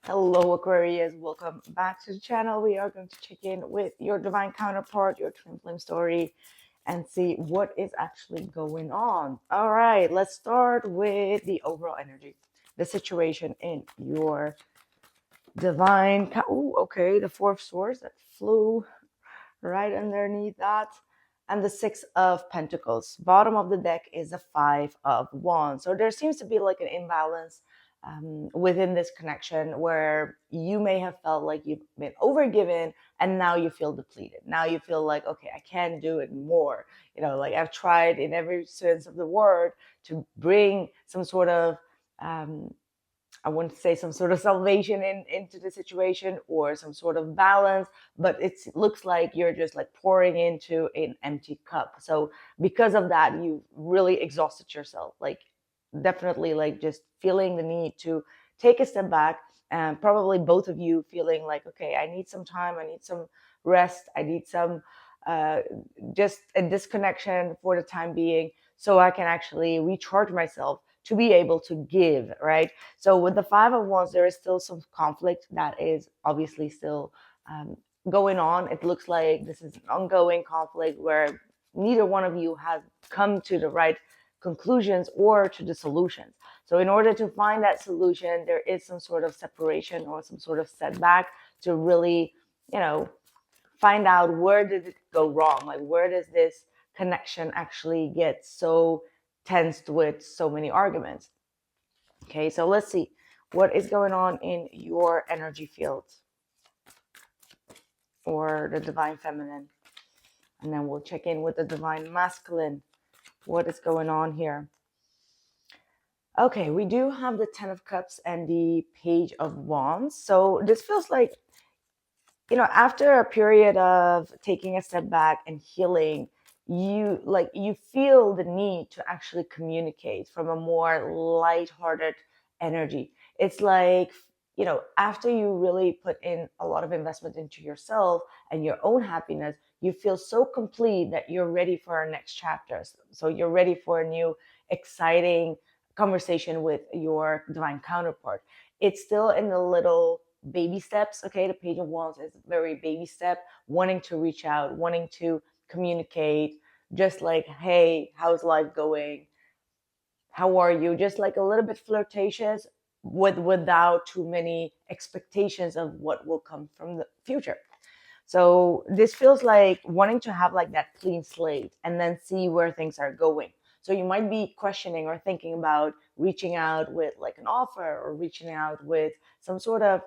Hello Aquarius, welcome back to the channel. We are going to check in with your divine counterpart, your twin flame story, and see what is actually going on. All right, let's start with the overall energy, the situation in your divine. Oh, okay, the Four of Swords that flew right underneath that. And the Six of Pentacles. Bottom of the deck is the Five of Wands. So there seems to be like an imbalance within this connection where you may have felt like you've been overgiven and now you feel depleted. Now you feel like, okay, I can't do it more. You know, like I've tried in every sense of the word to bring some sort of I wouldn't say some sort of salvation into the situation or some sort of balance, but it looks like you're just like pouring into an empty cup. So because of that, you really exhausted yourself. Like definitely like just feeling the need to take a step back, and probably both of you feeling like, okay, I need some time, I need some rest, I need some uh, just a disconnection for the time being so I can actually recharge myself to be able to give, right? So with the Five of Wands, there is still some conflict that is obviously still going on. It looks like this is an ongoing conflict where neither one of you has come to the right conclusions or to the solutions. So in order to find that solution, there is some sort of separation or some sort of setback to really, you know, find out where did it go wrong? Like where does this connection actually get so tensed with so many arguments? Okay, so let's see what is going on in your energy field or the divine feminine. And then we'll check in with the divine masculine. What is going on here? Okay, we do have the Ten of Cups and the Page of Wands. So this feels like, you know, after a period of taking a step back and healing, you feel the need to actually communicate from a more lighthearted energy. It's like, you know, after you really put in a lot of investment into yourself and your own happiness, you feel so complete that you're ready for our next chapters. So you're ready for a new exciting conversation with your divine counterpart. It's still in the little baby steps. Okay, the Page of Wands is very baby step, wanting to reach out, wanting to communicate, just like, hey, how's life going, how are you, just like a little bit flirtatious without too many expectations of what will come from the future. So this feels like wanting to have like that clean slate and then see where things are going. So you might be questioning or thinking about reaching out with like an offer or reaching out with some sort of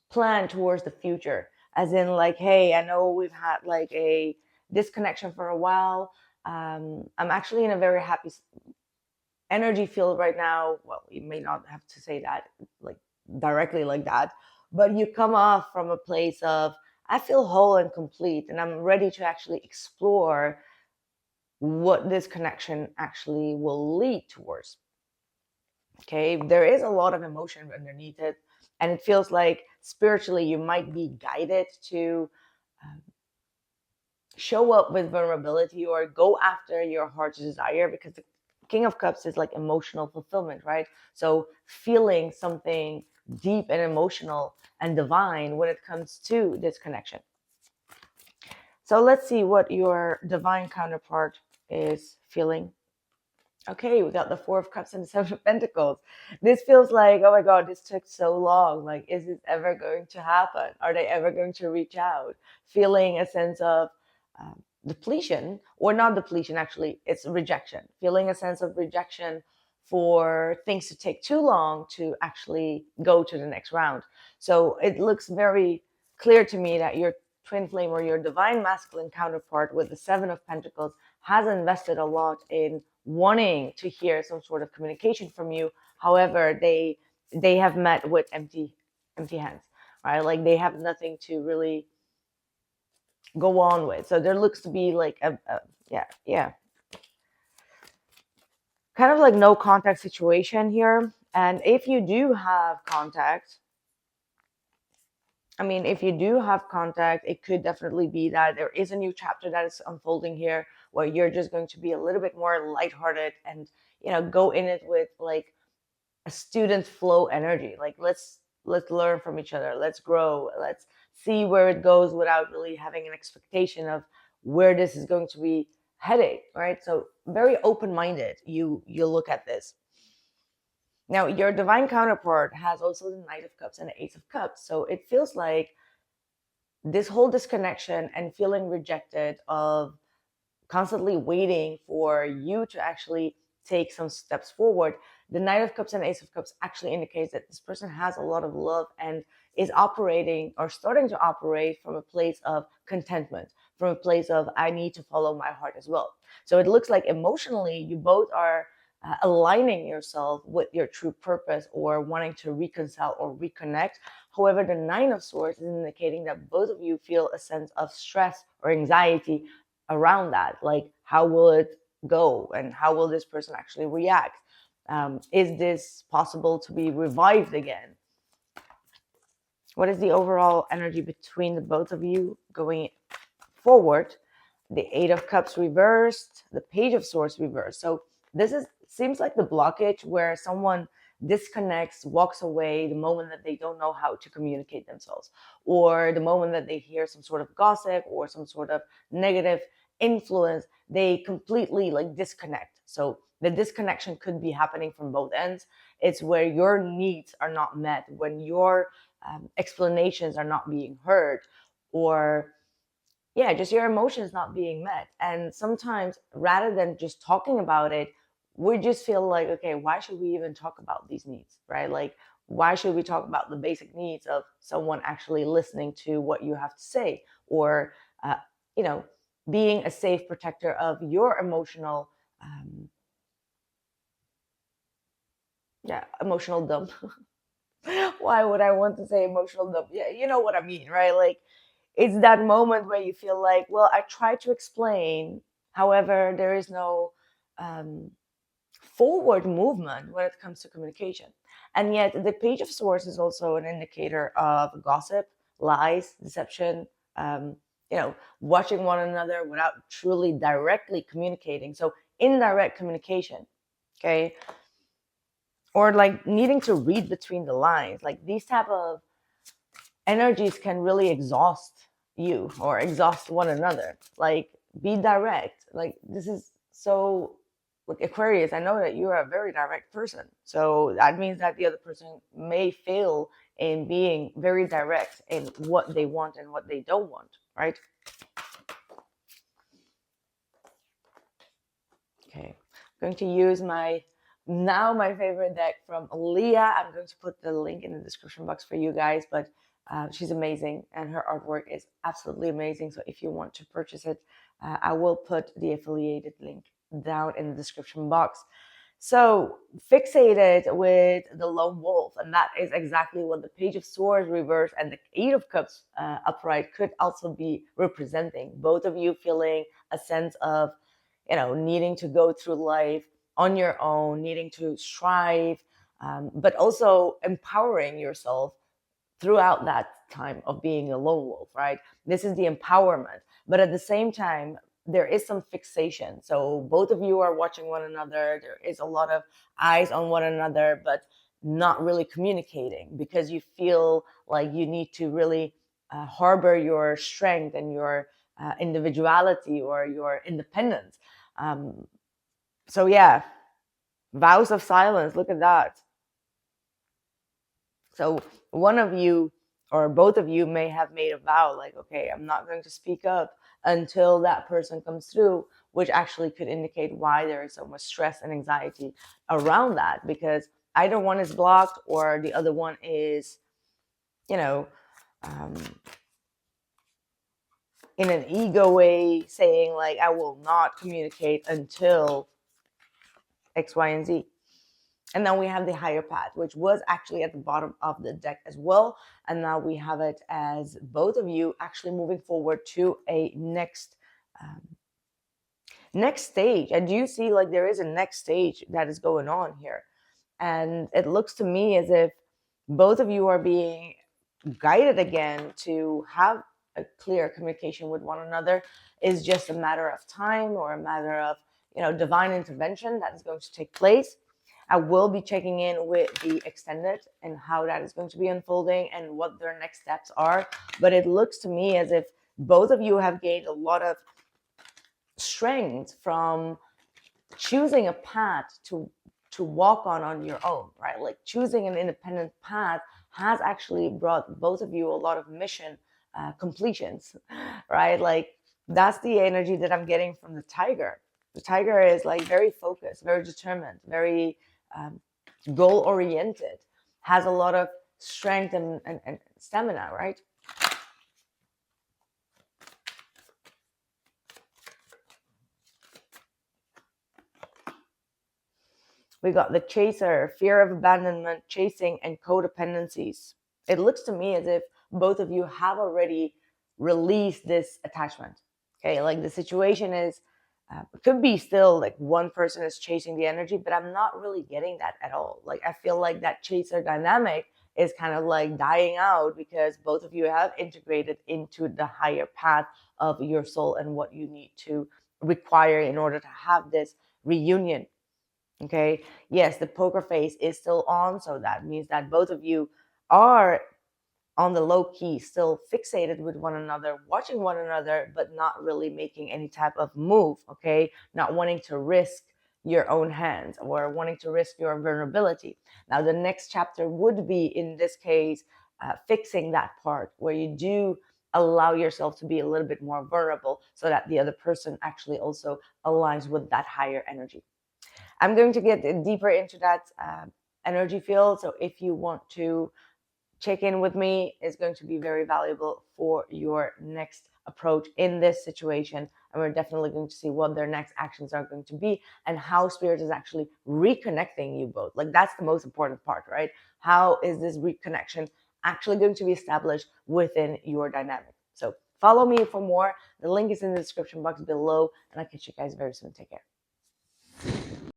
plan towards the future, as in like, hey, I know we've had like a disconnection for a while. I'm actually in a very happy energy field right now. Well, you may not have to say that like directly like that, but you come off from a place of, I feel whole and complete and I'm ready to actually explore what this connection actually will lead towards. Okay, there is a lot of emotion underneath it, and it feels like spiritually you might be guided to um, show up with vulnerability or go after your heart's desire, because the King of Cups is like emotional fulfillment, right? So feeling something deep and emotional and divine when it comes to this connection. So let's see what your divine counterpart is feeling. Okay, we got the Four of Cups and the Seven of Pentacles. This feels like, oh my God, this took so long. Like, is this ever going to happen? Are they ever going to reach out? Feeling a sense of depletion, or not depletion, actually, it's rejection. Feeling a sense of rejection for things to take too long to actually go to the next round. So it looks very clear to me that your twin flame or your divine masculine counterpart with the Seven of Pentacles has invested a lot in wanting to hear some sort of communication from you. However, they have met with empty hands, right? Like they have nothing to really go on with. So there looks to be like yeah, kind of like no contact situation here. And if you do have contact, I mean, if you do have contact, it could definitely be that there is a new chapter that is unfolding here where you're just going to be a little bit more lighthearted and, you know, go in it with like a student flow energy. Like let's learn from each other, let's grow, let's see where it goes without really having an expectation of where this is going to be heading, right? So very open-minded, you look at this. Now, your divine counterpart has also the Knight of Cups and the Ace of Cups. So it feels like this whole disconnection and feeling rejected, of constantly waiting for you to actually take some steps forward. The Knight of Cups and Ace of Cups actually indicates that this person has a lot of love and is operating or starting to operate from a place of contentment, from a place of, I need to follow my heart as well. So it looks like emotionally you both are aligning yourself with your true purpose, or wanting to reconcile or reconnect. However, the Nine of Swords is indicating that both of you feel a sense of stress or anxiety around that. Like, how will it go, and how will this person actually react? Is this possible to be revived again? What is the overall energy between the both of you going forward? The Eight of Cups reversed, the Page of Swords reversed. So this seems like the blockage where someone disconnects, walks away the moment that they don't know how to communicate themselves, or the moment that they hear some sort of gossip or some sort of negative influence, they completely like disconnect. So the disconnection could be happening from both ends. It's where your needs are not met, when your explanations are not being heard, or yeah, just your emotions not being met. And sometimes rather than just talking about it, we just feel like, okay, why should we even talk about these needs, right? Like, why should we talk about the basic needs of someone actually listening to what you have to say, or you know, being a safe protector of your emotional emotional dump. Why would I want to say emotional dump? Yeah, you know what I mean, right? Like, it's that moment where you feel like, well, I tried to explain, however, there is no forward movement when it comes to communication. And yet the Page of Swords is also an indicator of gossip, lies, deception, watching one another without truly directly communicating. So indirect communication, okay? Or like needing to read between the lines. Like, these type of energies can really exhaust you or exhaust one another. Like, be direct. Like, this is so, like, Aquarius, I know that you're a very direct person, so that means that the other person may fail in being very direct in what they want and what they don't want, right? Okay, I'm going to use my favorite deck from Leah. I'm going to put the link in the description box for you guys, but she's amazing and her artwork is absolutely amazing. So if you want to purchase it, I will put the affiliated link down in the description box. So Fixated with the Lone Wolf, and that is exactly what the Page of Swords reverse and the Eight of Cups upright could also be representing. Both of you feeling a sense of, needing to go through life on your own, needing to strive, but also empowering yourself throughout that time of being a lone wolf, right? This is the empowerment. But at the same time, there is some fixation. So both of you are watching one another. There is a lot of eyes on one another, but not really communicating, because you feel like you need to really harbor your strength and your individuality or your independence. So yeah, vows of silence. Look at that. So one of you or both of you may have made a vow, like, okay, I'm not going to speak up until that person comes through, which actually could indicate why there is so much stress and anxiety around that, because either one is blocked or the other one is, in an ego way saying like, I will not communicate until X, Y, and Z. And then we have the Higher Path, which was actually at the bottom of the deck as well. And now we have it as both of you actually moving forward to a next stage. And you see like there is a next stage that is going on here. And it looks to me as if both of you are being guided again to have a clear communication with one another. Is just a matter of time or a matter of, divine intervention that is going to take place. I will be checking in with the extended and how that is going to be unfolding and what their next steps are. But it looks to me as if both of you have gained a lot of strength from choosing a path to walk on your own, right? Like choosing an independent path has actually brought both of you a lot of mission completions, right? Like that's the energy that I'm getting from the tiger. The tiger is like very focused, very determined, very goal oriented, has a lot of strength and stamina, right? We got the chaser, fear of abandonment, chasing, and codependencies. It looks to me as if both of you have already released this attachment. Okay, like the situation is, it could be still like one person is chasing the energy, but I'm not really getting that at all. Like I feel like that chaser dynamic is kind of like dying out because both of you have integrated into the higher path of your soul and what you need to require in order to have this reunion. Okay, yes, the poker face is still on, so that means that both of you are on the low key, still fixated with one another, watching one another, but not really making any type of move. Okay, not wanting to risk your own hands or wanting to risk your vulnerability. Now, the next chapter would be, in this case, fixing that part where you do allow yourself to be a little bit more vulnerable so that the other person actually also aligns with that higher energy. I'm going to get deeper into that energy field. So if you want to check in with me, it's going to be very valuable for your next approach in this situation. And we're definitely going to see what their next actions are going to be and how Spirit is actually reconnecting you both. Like that's the most important part, right? How is this reconnection actually going to be established within your dynamic? So follow me for more. The link is in the description box below, and I'll catch you guys very soon. Take care.